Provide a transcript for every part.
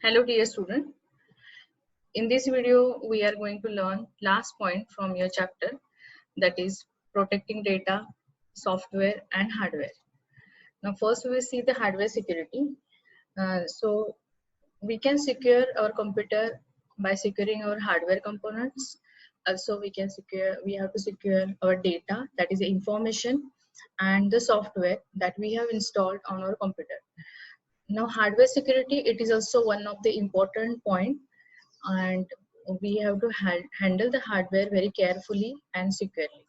Hello dear student. In this video, we are going to learn last point from your chapter, that is protecting data, software and hardware. Now first we will see the hardware security. So we can secure our computer by securing our hardware components. Also we have to secure our data, that is the information, and the software that we have installed on our computer. Now hardware security, it is also one of the important point, and we have to handle the hardware very carefully and securely.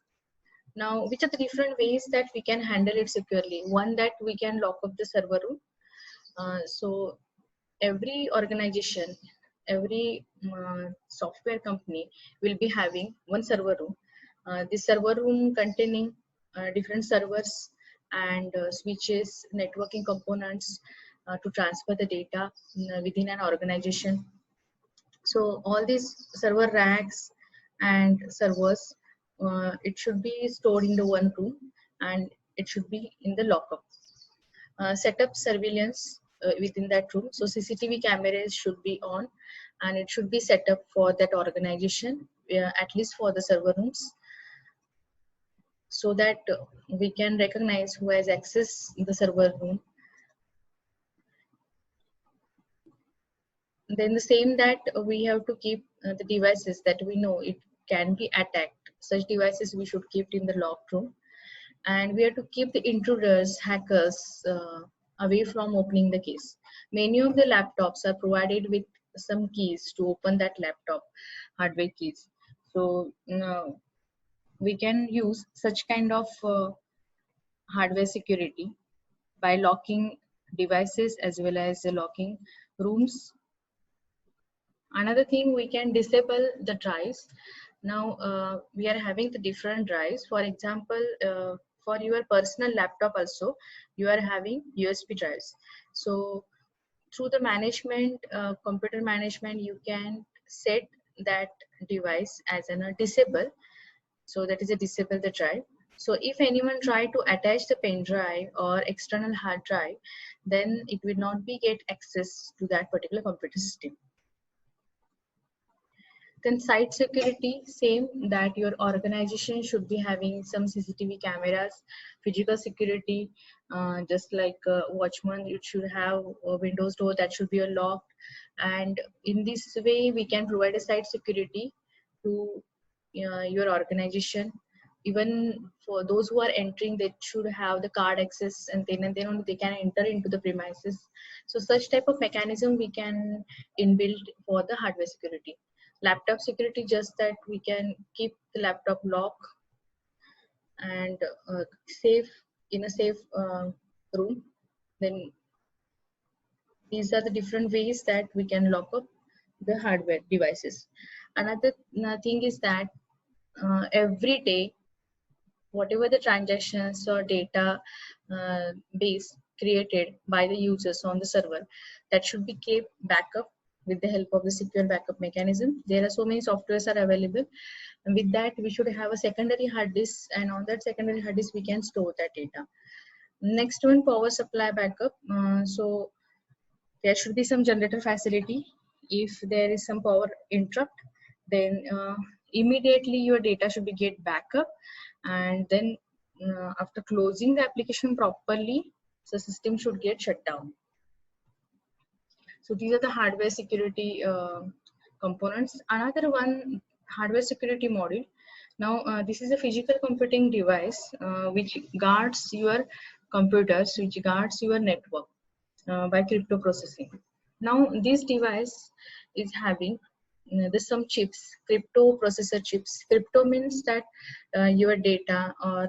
Now, which are the different ways that we can handle it securely? One, that we can lock up the server room. So every organization, every software company will be having one server room. This server room containing different servers and switches, networking components to transfer the data within an organization. So all these server racks and servers, it should be stored in the one room, and it should be in the lockup. Set up surveillance within that room. So CCTV cameras should be on, and it should be set up for that organization, at least for the server rooms, so that we can recognize who has access in the server room. Then the same, that we have to keep the devices that we know it can be attacked. Such devices we should keep in the locked room, and we have to keep the intruders, hackers away from opening the case. Many of the laptops are provided with some keys to open that laptop, hardware keys. So we can use such kind of hardware security by locking devices as well as locking rooms. Another thing, we can disable the drives. Now we are having the different drives. For example, for your personal laptop also, you are having USB drives. So through the management, computer management, you can set that device as a disable. So that is a disable the drive. So if anyone try to attach the pen drive or external hard drive, then it will not be get access to that particular computer system. Then site security, same, that your organization should be having some CCTV cameras. Physical security, just like watchman, it should have a windows door that should be unlocked. And in this way, we can provide a site security to your organization. Even for those who are entering, they should have the card access, and then only they can enter into the premises. So such type of mechanism we can inbuild for the hardware security. Laptop security, just that we can keep the laptop lock and safe, in a safe room. Then these are the different ways that we can lock up the hardware devices. Another thing is that every day, whatever the transactions or data base created by the users on the server, that should be kept backup with the help of the secure backup mechanism. There are so many softwares are available, and with that we should have a secondary hard disk, and on that secondary hard disk we can store that data. Next one, power supply backup. So there should be some generator facility. If there is some power interrupt, then immediately your data should be get backup, and then after closing the application properly, the system should get shut down. So these are the hardware security components. Another one, hardware security module. Now this is a physical computing device which guards your computers, which guards your network by crypto processing. Now this device is having there's some chips, crypto processor chips. Crypto means that your data or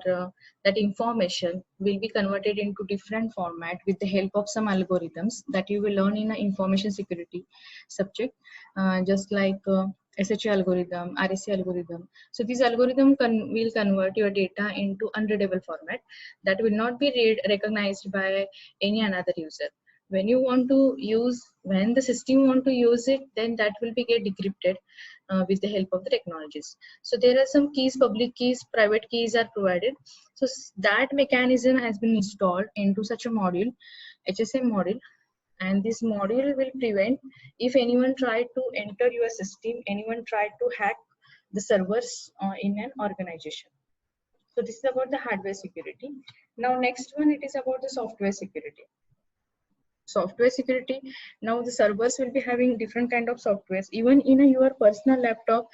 that information will be converted into different format with the help of some algorithms that you will learn in an information security subject, just like SHA algorithm, RSA algorithm. So this algorithm will convert your data into unreadable format that will not be recognized by any another user. When you want to use, when the system want to use it, then that will be get decrypted with the help of the technologies. So there are some keys, public keys, private keys are provided. So that mechanism has been installed into such a module, HSM module, And this module will prevent if anyone tried to enter your system, anyone tried to hack the servers in an organization. So this is about the hardware security. Now next one, it is about the software security. Software security, now the servers will be having different kind of softwares. Even in your personal laptop,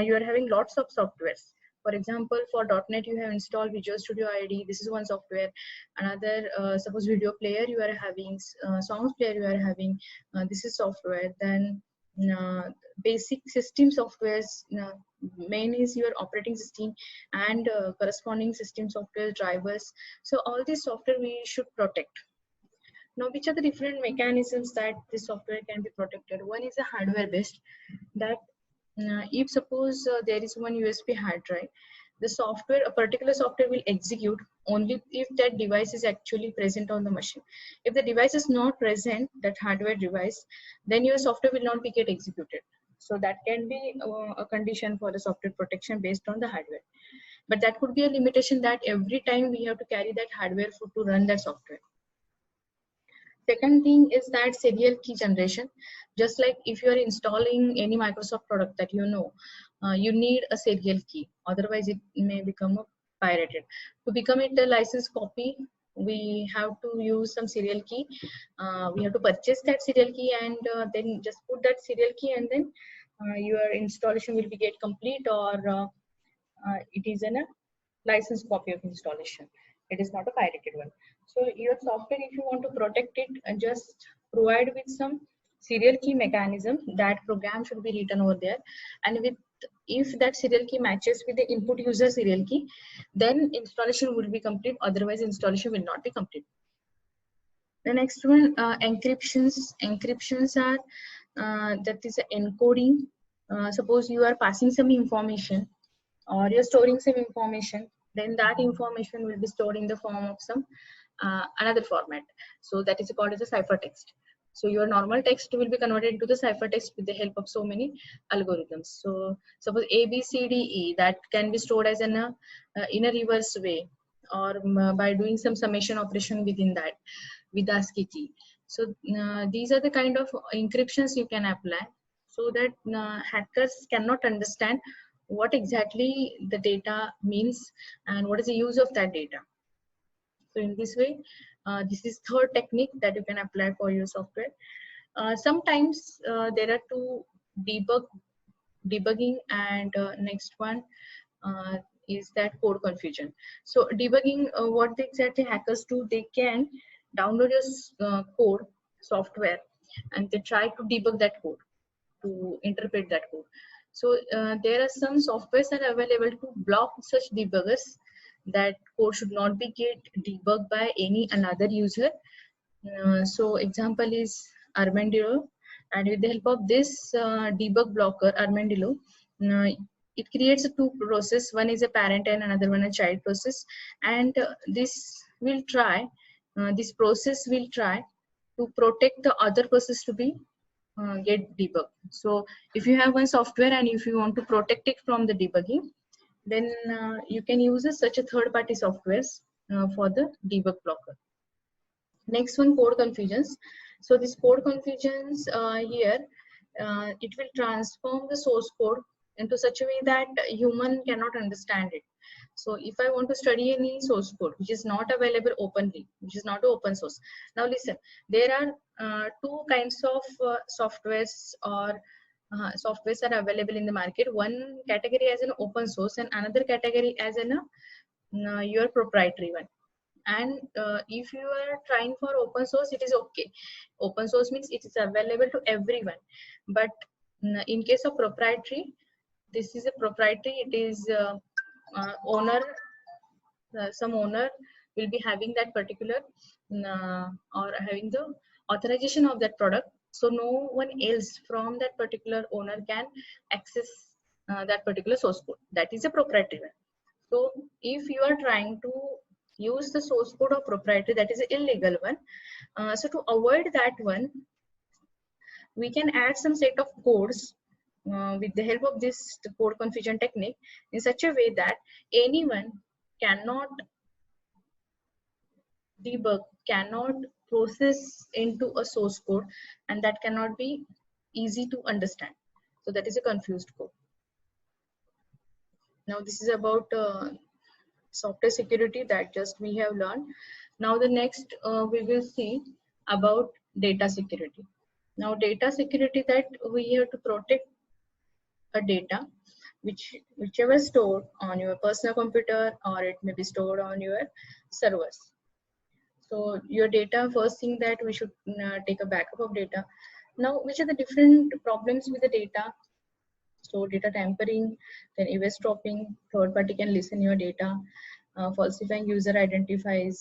you are having lots of softwares. For example, for .NET you have installed Visual Studio ID. This is one software. Another, suppose video player you are having, songs player you are having, this is software. Then uh, basic system softwares, main is your operating system and corresponding system software drivers. So all these software we should protect. Now, which are the different mechanisms that the software can be protected? One is a hardware based, that if suppose there is one USB hard drive, the software, a particular software will execute only if that device is actually present on the machine. If the device is not present, that hardware device, then your software will not be get executed. So that can be a condition for the software protection based on the hardware. But that could be a limitation that every time we have to carry that hardware to run that software. Second thing is that serial key generation. Just like if you are installing any Microsoft product that you know, you need a serial key. Otherwise, it may become a pirated. To become it a license copy, we have to use some serial key. We have to purchase that serial key and then just put that serial key, and then your installation will be get complete, or it is a license copy of installation. It is not a pirated one. So your software, if you want to protect it, just provide with some serial key mechanism. That program should be written over there, and with if that serial key matches with the input user serial key, then installation will be complete. Otherwise, installation will not be complete. The next one, encryptions. Encryptions are that is encoding. Suppose you are passing some information or you're storing some information, then that information will be stored in the form of some another format. So that is called as a ciphertext. So your normal text will be converted into the ciphertext with the help of so many algorithms. So suppose A, B, C, D, E, that can be stored as in a reverse way, or by doing some summation operation within that with ASCII key. So these are the kind of encryptions you can apply, so that hackers cannot understand what exactly the data means and what is the use of that data. So in this way, this is third technique that you can apply for your software. Sometimes there are two debugging, and next one is that code confusion. So debugging, what exactly hackers do, they can download your code software and they try to debug that code, to interpret that code. So there are some softwares that are available to block such debuggers, that code should not be get debugged by any another user. So example is Armadillo, and with the help of this debug blocker Armadillo, uh, it creates a two process. One is a parent and another one a child process, and this process will try to protect the other process to be get debugged. So if you have one software and if you want to protect it from the debugging, then you can use such a third-party softwares for the debug blocker. Next one, code confusions. So this code confusions here, it will transform the source code into such a way that human cannot understand it. So if I want to study any source code which is not available openly, which is not open source. Now listen, there are two kinds of softwares or softwares are available in the market. One category as an open source and another category as an your proprietary one. And if you are trying for open source, it is okay. Open source means it is available to everyone. But in case of proprietary, this is a proprietary, it is owner, some owner will be having that particular or having the authorization of that product. So no one else from that particular owner can access that particular source code. That is a proprietary one. So if you are trying to use the source code of proprietary, that is an illegal one. So to avoid that one, we can add some set of codes with the help of this code confusion technique in such a way that anyone cannot debug, cannot process into a source code, and that cannot be easy to understand. So that is a confused code. Now this is about software security that just we have learned. Now the next we will see about data security. Now data security, that we have to protect a data whichever stored on your personal computer, or it may be stored on your servers. So your data, first thing that we should take a backup of data. Now, which are the different problems with the data? So data tampering, then eavesdropping, third party can listen your data, falsifying user identities.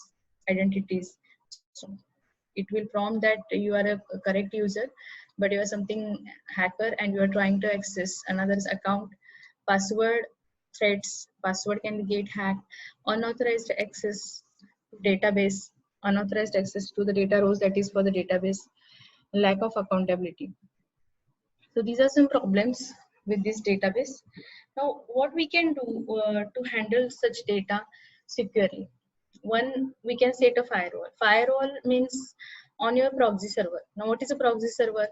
So it will prompt that you are a correct user, but you are something hacker and you are trying to access another's account. Password threats, password can get hacked, unauthorized access to database, unauthorized access to the data rows, that is for the database, lack of accountability. So these are some problems with this database. Now, what we can do to handle such data securely? One, we can set a firewall. Firewall means on your proxy server. Now, what is a proxy server?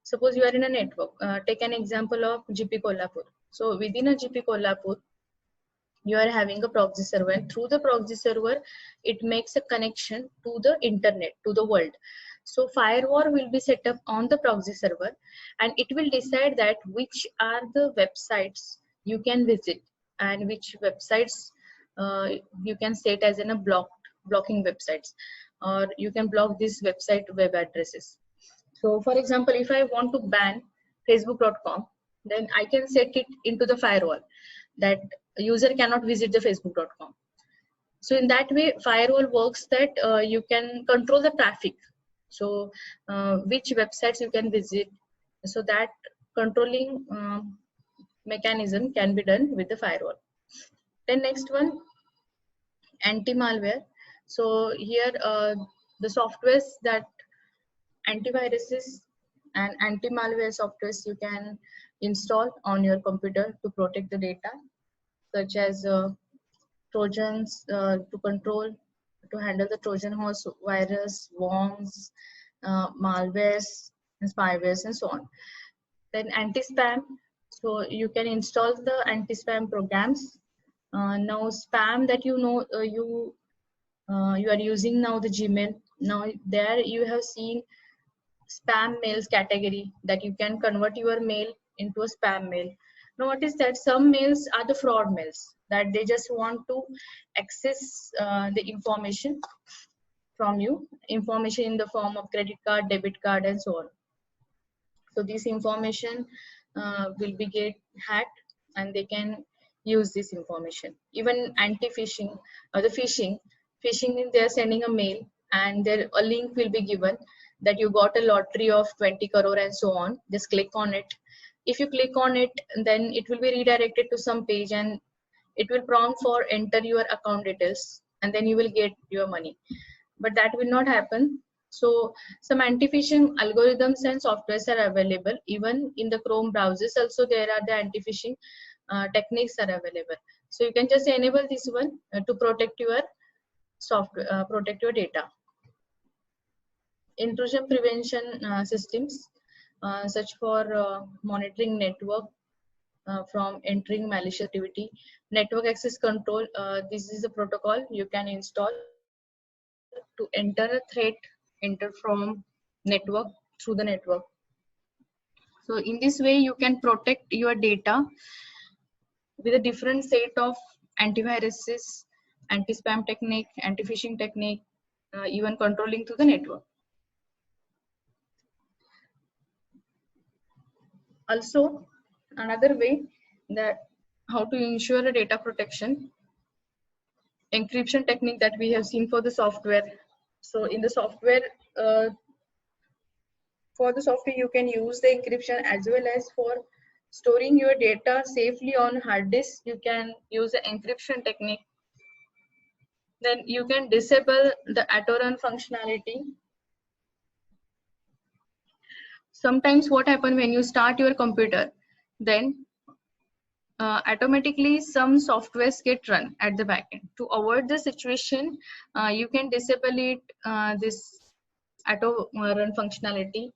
Suppose you are in a network. Take an example of GP Kolhapur. So within a GP Kolhapur, you are having a proxy server, and through the proxy server it makes a connection to the internet, to the world. So firewall will be set up on the proxy server, and it will decide that which are the websites you can visit and which websites you can set as in a blocking websites, or you can block this website web addresses. So for example, if I want to ban facebook.com, then I can set it into the firewall that user cannot visit the facebook.com. So in that way, firewall works that you can control the traffic. So which websites you can visit. So that controlling mechanism can be done with the firewall. Then next one, anti-malware. So here the softwares that antiviruses and anti-malware softwares you can install on your computer to protect the data, such as Trojans to control, to handle the Trojan horse virus, worms, malwares, and spywares, and so on. Then anti-spam. So you can install the anti-spam programs. Now spam that you are using now the Gmail. Now there you have seen spam mails category that you can convert your mail into a spam mail. Now what is that? Some mails are the fraud mails that they just want to access the information from you, information in the form of credit card, debit card, and so on. So this information will be get hacked, and they can use this information. Even anti-phishing or the phishing, they are sending a mail and there a link will be given that you got a lottery of 20 crore and so on. Just click on it. If you click on it, then it will be redirected to some page and it will prompt for enter your account details, and then you will get your money. But that will not happen. So some anti-phishing algorithms and softwares are available. Even in the Chrome browsers also there are the anti-phishing techniques are available. So you can just enable this one to protect your software, protect your data. Intrusion prevention systems, such for monitoring network from entering malicious activity. Network access control, this is a protocol you can install to enter a threat, enter from network through the network. So in this way you can protect your data with a different set of antiviruses, anti-spam technique, anti-phishing technique, even controlling to the network. Also, another way that how to ensure a data protection, encryption technique that we have seen for the software. So in the software, you can use the encryption, as well as for storing your data safely on hard disk, you can use the encryption technique. Then you can disable the auto-run functionality. Sometimes what happens when you start your computer, then automatically some softwares get run at the backend. To avoid the situation, you can disable it, this auto run functionality